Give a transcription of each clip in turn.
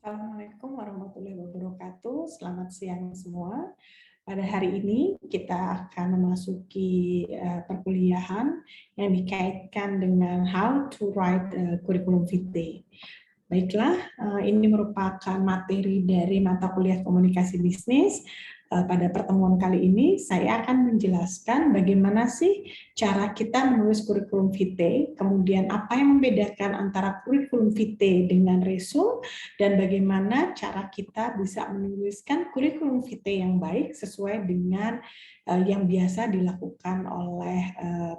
Assalamualaikum warahmatullahi wabarakatuh. Selamat siang semua. Pada hari ini kita akan memasuki perkuliahan yang dikaitkan dengan how to write curriculum vitae. Baiklah, ini merupakan materi dari mata kuliah komunikasi bisnis. Pada pertemuan kali ini saya akan menjelaskan bagaimana sih cara kita menulis kurikulum vitae, kemudian apa yang membedakan antara kurikulum vitae dengan resume, dan bagaimana cara kita bisa menuliskan kurikulum vitae yang baik sesuai dengan yang biasa dilakukan oleh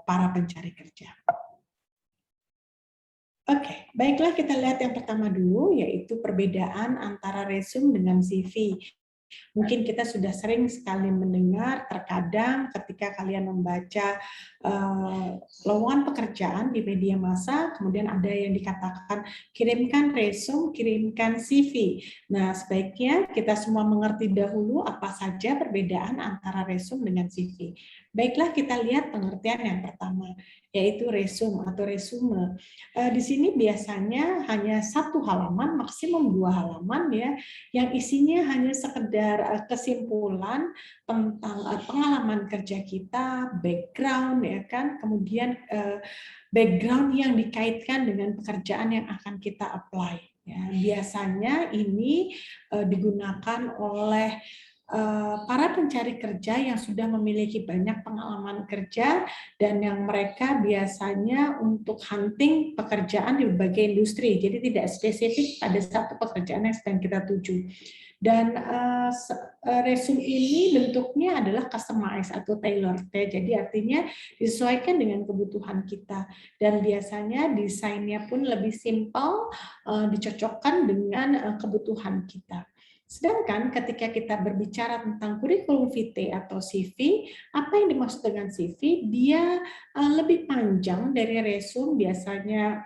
para pencari kerja. Oke, baiklah kita lihat yang pertama dulu, yaitu perbedaan antara resume dengan CV. Mungkin kita sudah sering sekali mendengar, terkadang ketika kalian membaca lowongan pekerjaan di media massa, kemudian ada yang dikatakan kirimkan resume, kirimkan CV. Nah, sebaiknya kita semua mengerti dahulu apa saja perbedaan antara resume dengan CV. Baiklah, kita lihat pengertian yang pertama, yaitu resume atau resume. Di sini biasanya hanya 1 halaman, maksimum 2 halaman ya, yang isinya hanya sekedar kesimpulan tentang pengalaman kerja kita, background ya kan, kemudian background yang dikaitkan dengan pekerjaan yang akan kita apply. Ya, biasanya ini digunakan oleh para pencari kerja yang sudah memiliki banyak pengalaman kerja dan yang mereka biasanya untuk hunting pekerjaan di berbagai industri, jadi tidak spesifik pada satu pekerjaan yang sedang kita tuju. Dan resume ini bentuknya adalah customized atau tailored, jadi artinya disesuaikan dengan kebutuhan kita dan biasanya desainnya pun lebih simpel, dicocokkan dengan kebutuhan kita. Sedangkan ketika kita berbicara tentang kurikulum vitae atau CV, apa yang dimaksud dengan CV? Dia lebih panjang dari resume, biasanya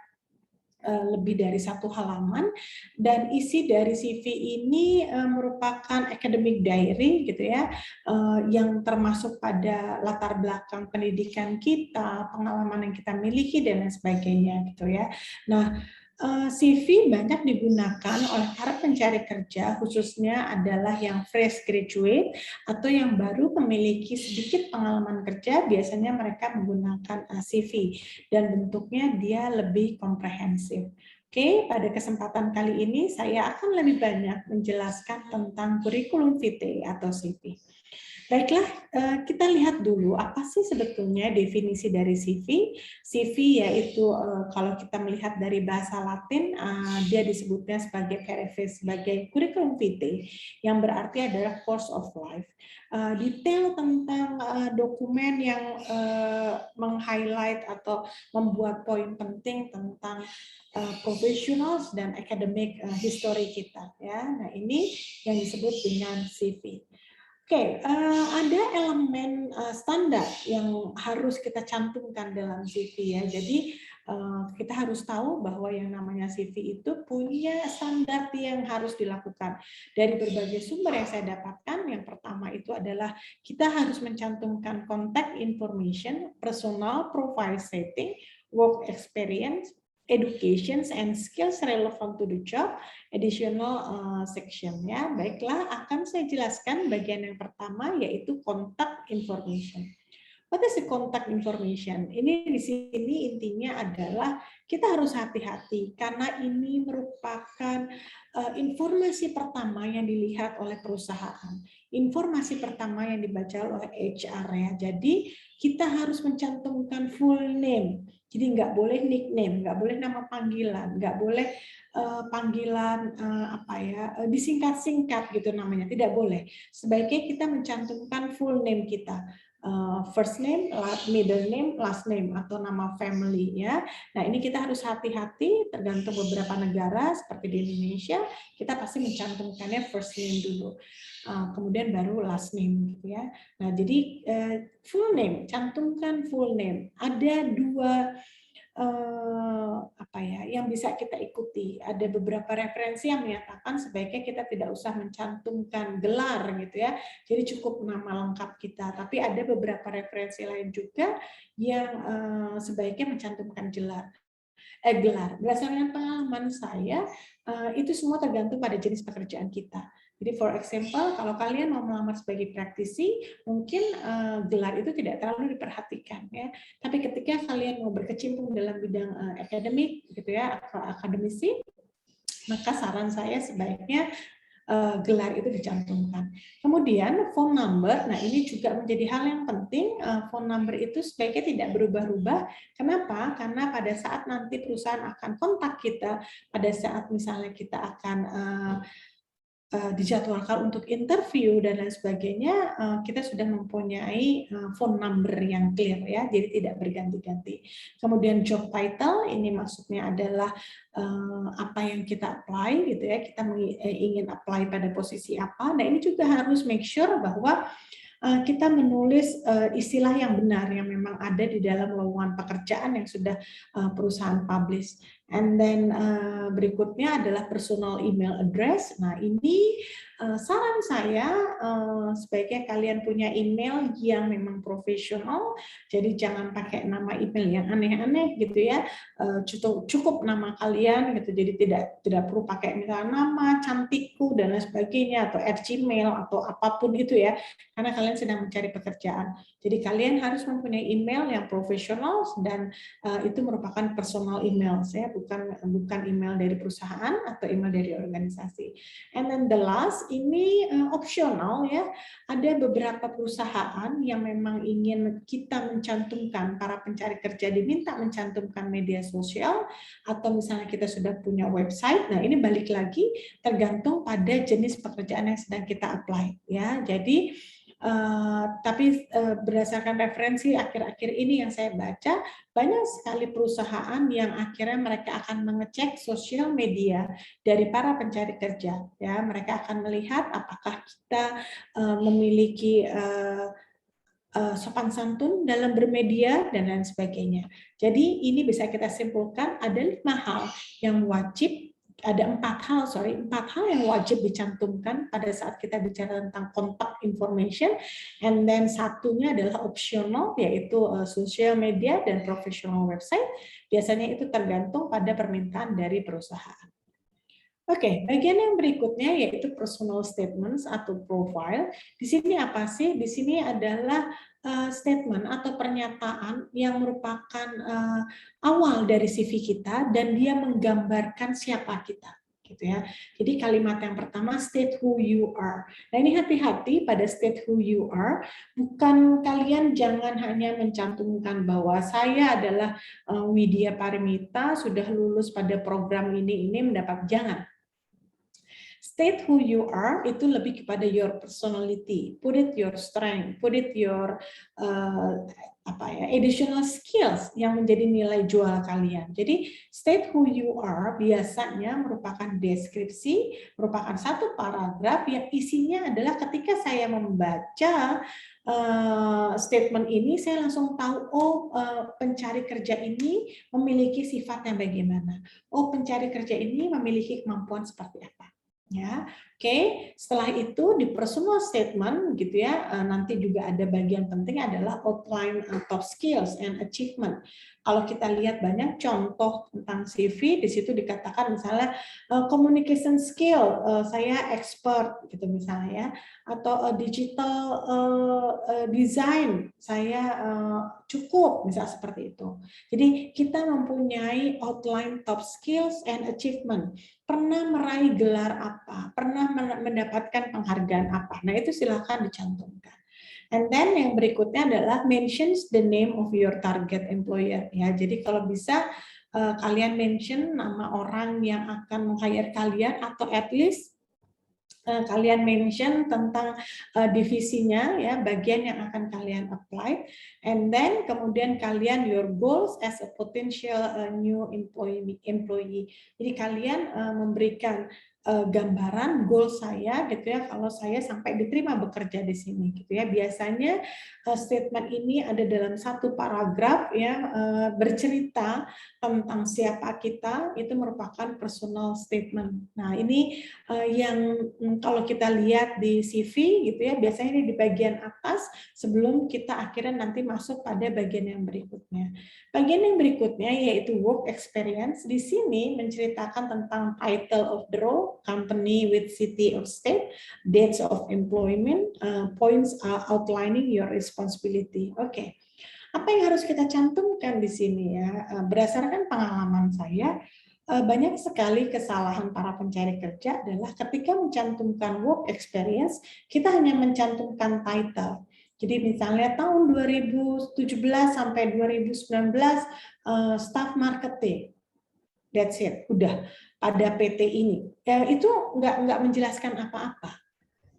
lebih dari 1 halaman, dan isi dari CV ini merupakan academic diary gitu ya, yang termasuk pada latar belakang pendidikan kita, pengalaman yang kita miliki dan lain sebagainya gitu ya. Nah, CV banyak digunakan oleh para pencari kerja, khususnya adalah yang fresh graduate atau yang baru memiliki sedikit pengalaman kerja, biasanya mereka menggunakan CV dan bentuknya dia lebih komprehensif. Oke, pada kesempatan kali ini saya akan lebih banyak menjelaskan tentang kurikulum vitae atau CV. Baiklah, kita lihat dulu apa sih sebetulnya definisi dari CV. CV yaitu kalau kita melihat dari bahasa Latin, dia disebutnya sebagai sebagai kurikulum vitae, yang berarti adalah course of life. Detail tentang dokumen yang meng-highlight atau membuat poin penting tentang professionals dan academic history kita. Ya, nah ini yang disebut dengan CV. Oke, ada elemen standar yang harus kita cantumkan dalam CV ya. Jadi kita harus tahu bahwa yang namanya CV itu punya standar yang harus dilakukan. Dari berbagai sumber yang saya dapatkan, yang pertama itu adalah kita harus mencantumkan contact information, personal profile setting, work experience, education and skills relevant to the job, additional section ya. Baiklah, akan saya jelaskan bagian yang pertama yaitu contact information. What is the contact information? Ini di sini intinya adalah kita harus hati-hati karena ini merupakan informasi pertama yang dilihat oleh perusahaan. Informasi pertama yang dibaca oleh HR ya. Jadi kita harus mencantumkan full name. Jadi nggak boleh nickname, nggak boleh nama panggilan, nggak boleh panggilan disingkat-singkat gitu namanya, tidak boleh. Sebaiknya kita mencantumkan full name kita. First name, middle name, last name atau nama family ya. Nah, ini kita harus hati-hati tergantung beberapa negara seperti di Indonesia, kita pasti mencantumkannya first name dulu. Kemudian baru last name gitu ya. Nah, jadi full name, cantumkan full name. Ada 2 yang bisa kita ikuti. Ada beberapa referensi yang menyatakan sebaiknya kita tidak usah mencantumkan gelar gitu ya. Jadi cukup nama lengkap kita. Tapi ada beberapa referensi lain juga yang sebaiknya mencantumkan gelar. gelar. Berdasarkan pengalaman saya, itu semua tergantung pada jenis pekerjaan kita. Jadi for example, kalau kalian mau melamar sebagai praktisi, mungkin gelar itu tidak terlalu diperhatikan ya. Tapi ketika kalian mau berkecimpung dalam bidang akademik gitu ya, atau akademisi, maka saran saya sebaiknya gelar itu dicantumkan. Kemudian phone number, nah ini juga menjadi hal yang penting. Phone number itu sebaiknya tidak berubah-ubah. Kenapa? Karena pada saat nanti perusahaan akan kontak kita, pada saat misalnya kita akan dijadwalkan untuk interview dan lain sebagainya, kita sudah mempunyai phone number yang clear ya, jadi tidak berganti-ganti. Kemudian job title, ini maksudnya adalah apa yang kita apply gitu ya, kita ingin apply pada posisi apa. Nah ini juga harus make sure bahwa kita menulis istilah yang benar yang memang ada di dalam lowongan pekerjaan yang sudah perusahaan publish. And then berikutnya adalah personal email address. Nah ini saran saya sebaiknya kalian punya email yang memang profesional. Jadi jangan pakai nama email yang aneh-aneh gitu ya. Cukup nama kalian gitu. Jadi tidak perlu pakai misalnya nama cantikku dan lain sebagainya atau @gmail atau apapun itu ya. Karena kalian sedang mencari pekerjaan. Jadi kalian harus mempunyai email yang profesional dan itu merupakan personal email, saya bukan email dari perusahaan atau email dari organisasi. And then the last ini opsional ya. Ada beberapa perusahaan yang memang ingin kita mencantumkan, para pencari kerja diminta mencantumkan media sosial atau misalnya kita sudah punya website. Nah ini balik lagi tergantung pada jenis pekerjaan yang sedang kita apply ya. Jadi tapi berdasarkan referensi akhir-akhir ini yang saya baca, banyak sekali perusahaan yang akhirnya mereka akan mengecek sosial media dari para pencari kerja. Ya, mereka akan melihat apakah kita memiliki sopan santun dalam bermedia dan lain sebagainya. Jadi ini bisa kita simpulkan ada 5 hal yang wajib. Ada 4 hal yang wajib dicantumkan pada saat kita bicara tentang kontak information, and then satunya adalah optional, yaitu social media dan professional website. Biasanya itu tergantung pada permintaan dari perusahaan. Oke, bagian yang berikutnya yaitu personal statements atau profile. Di sini apa sih? Di sini adalah statement atau pernyataan yang merupakan awal dari CV kita dan dia menggambarkan siapa kita, gitu ya. Jadi kalimat yang pertama state who you are. Nah ini hati-hati pada state who you are. Bukan kalian jangan hanya mencantumkan bahwa saya adalah Widya Parimita sudah lulus pada program ini mendapat, jangan. State who you are itu lebih kepada your personality, put it your strength, put it your additional skills yang menjadi nilai jual kalian. Jadi state who you are biasanya merupakan deskripsi, merupakan satu paragraf yang isinya adalah ketika saya membaca statement ini saya langsung tahu pencari kerja ini memiliki sifat yang bagaimana. Oh pencari kerja ini memiliki kemampuan seperti apa. Ya, oke. Setelah itu di personal statement gitu ya, nanti juga ada bagian penting adalah outline top skills and achievement. Kalau kita lihat banyak contoh tentang CV, di situ dikatakan misalnya communication skill, saya expert gitu misalnya ya, atau digital design, saya cukup, misalnya seperti itu. Jadi kita mempunyai outline top skills and achievement. Pernah meraih gelar apa, pernah mendapatkan penghargaan apa. Nah, itu silakan dicantumkan. And then yang berikutnya adalah mentions the name of your target employer ya. Jadi kalau bisa kalian mention nama orang yang akan meng-hire kalian atau at least kalian mention tentang divisinya ya, bagian yang akan kalian apply, and then kemudian kalian your goals as a potential new employee. Jadi kalian memberikan gambaran goal saya gitu ya kalau saya sampai diterima bekerja di sini gitu ya. Biasanya statement ini ada dalam satu paragraf ya, bercerita tentang siapa kita, itu merupakan personal statement. Nah, ini yang kalau kita lihat di CV gitu ya, biasanya ini di bagian atas sebelum kita akhirnya nanti masuk pada bagian yang berikutnya. Bagian yang berikutnya yaitu work experience. Di sini menceritakan tentang title of the role, company with city or state, dates of employment, points outlining your responsibility. Oke. Apa yang harus kita cantumkan di sini ya? Berdasarkan pengalaman saya, banyak sekali kesalahan para pencari kerja adalah ketika mencantumkan work experience, kita hanya mencantumkan title. Jadi misalnya tahun 2017 sampai 2019 staff marketing, that's it, udah pada PT ini. Itu nggak menjelaskan apa-apa.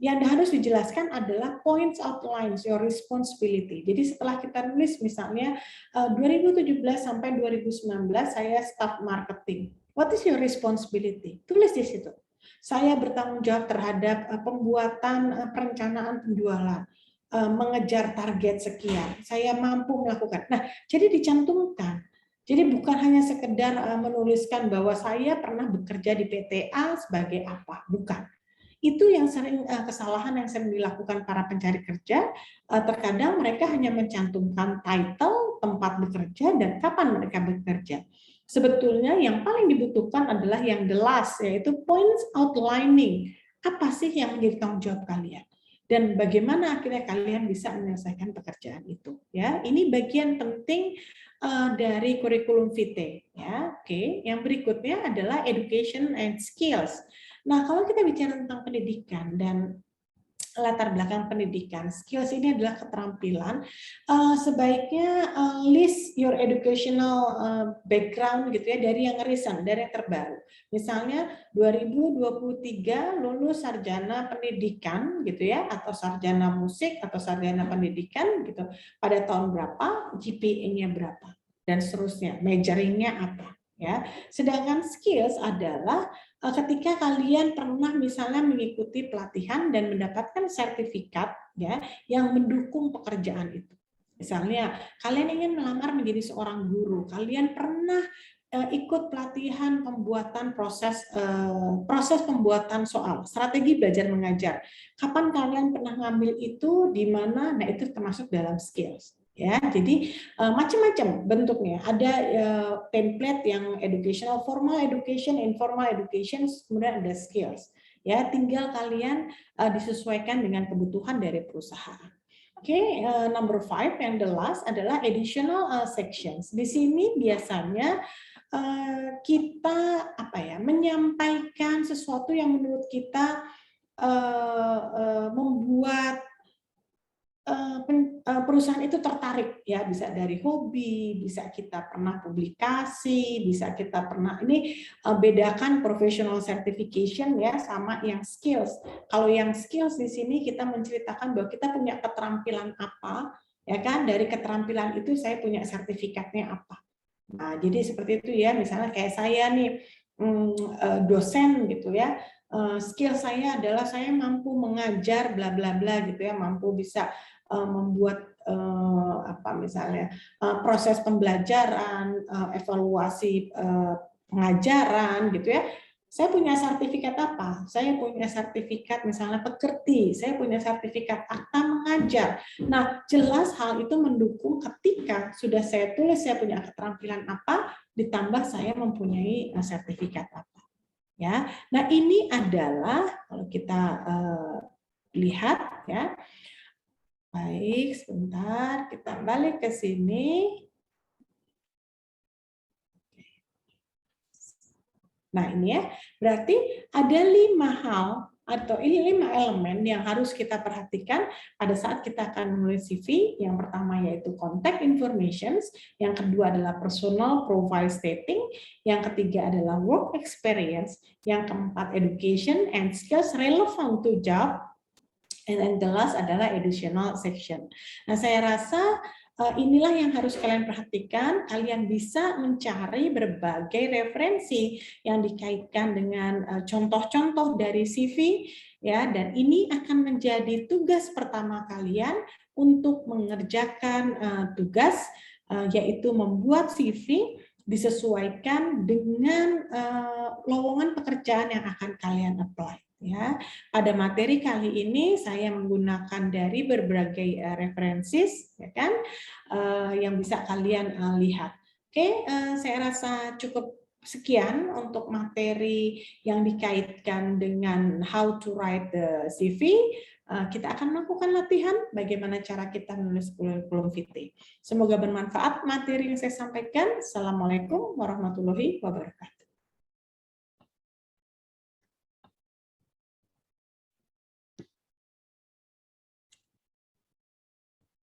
Yang harus dijelaskan adalah points outlines your responsibility. Jadi setelah kita nulis misalnya 2017 sampai 2019 saya staff marketing. What is your responsibility? Tulis di situ. Saya bertanggung jawab terhadap pembuatan perencanaan penjualan, mengejar target sekian. Saya mampu melakukan. Nah, jadi dicantumkan. Jadi bukan hanya sekedar menuliskan bahwa saya pernah bekerja di PTA sebagai apa, bukan. Itu yang sering kesalahan yang sering dilakukan para pencari kerja. Terkadang mereka hanya mencantumkan title, tempat bekerja, dan kapan mereka bekerja. Sebetulnya yang paling dibutuhkan adalah yang the last, yaitu points outlining. Apa sih yang menjadi tanggung jawab kalian? Dan bagaimana akhirnya kalian bisa menyelesaikan pekerjaan itu? Ya, ini bagian penting dari kurikulum vitae. Ya, oke. Yang berikutnya adalah education and skills. Nah, kalau kita bicara tentang pendidikan dan latar belakang pendidikan, skills ini adalah keterampilan. Sebaiknya list your educational background gitu ya, dari yang recent, dari yang terbaru. Misalnya 2023 lulus sarjana pendidikan gitu ya, atau sarjana musik atau sarjana pendidikan gitu. Pada tahun berapa, GPA-nya berapa, dan seterusnya, majoring-nya apa. Ya, sedangkan skills adalah ketika kalian pernah misalnya mengikuti pelatihan dan mendapatkan sertifikat ya yang mendukung pekerjaan itu. Misalnya kalian ingin melamar menjadi seorang guru, kalian pernah ikut pelatihan pembuatan proses pembuatan soal, strategi belajar mengajar. Kapan kalian pernah ngambil itu, di mana? Nah, itu termasuk dalam skills. Ya, jadi macam-macam bentuknya. Ada template yang educational, formal education, informal education, kemudian ada skills. Ya, tinggal kalian disesuaikan dengan kebutuhan dari perusahaan. Oke, number 5 yang the last adalah additional sections. Di sini biasanya kita menyampaikan sesuatu yang menurut kita membuat perusahaan itu tertarik ya, bisa dari hobi, bisa kita pernah publikasi, bisa kita pernah bedakan professional certification ya sama yang skills. Kalau yang skills di sini kita menceritakan bahwa kita punya keterampilan apa, ya kan? Dari keterampilan itu saya punya sertifikatnya apa. Nah, jadi seperti itu ya, misalnya kayak saya nih dosen gitu ya. Skill saya adalah saya mampu mengajar bla bla bla gitu ya, mampu bisa membuat misalnya proses pembelajaran, evaluasi pengajaran gitu ya. Saya punya sertifikat apa? Saya punya sertifikat misalnya pekerti, saya punya sertifikat akta mengajar. Nah, jelas hal itu mendukung ketika sudah saya tulis saya punya keterampilan apa, ditambah saya mempunyai sertifikat apa. Ya, nah ini adalah kalau kita lihat ya. Baik, sebentar kita balik ke sini. Nah ini ya, berarti ada 5 hal atau ini 5 elemen yang harus kita perhatikan pada saat kita akan menulis CV. Yang pertama yaitu contact informations, yang kedua adalah personal profile stating, yang ketiga adalah work experience, yang keempat education and skills relevant to job, and then the last adalah additional section. Nah, saya rasa inilah yang harus kalian perhatikan. Kalian bisa mencari berbagai referensi yang dikaitkan dengan contoh-contoh dari CV, ya, dan ini akan menjadi tugas pertama kalian untuk mengerjakan tugas, yaitu membuat CV disesuaikan dengan lowongan pekerjaan yang akan kalian apply. Ya, pada materi kali ini saya menggunakan dari berbagai referensi, ya kan, yang bisa kalian lihat. Oke, saya rasa cukup sekian untuk materi yang dikaitkan dengan how to write the CV. Kita akan melakukan latihan bagaimana cara kita menulis kurikulum VT. Semoga bermanfaat materi yang saya sampaikan. Assalamualaikum warahmatullahi wabarakatuh.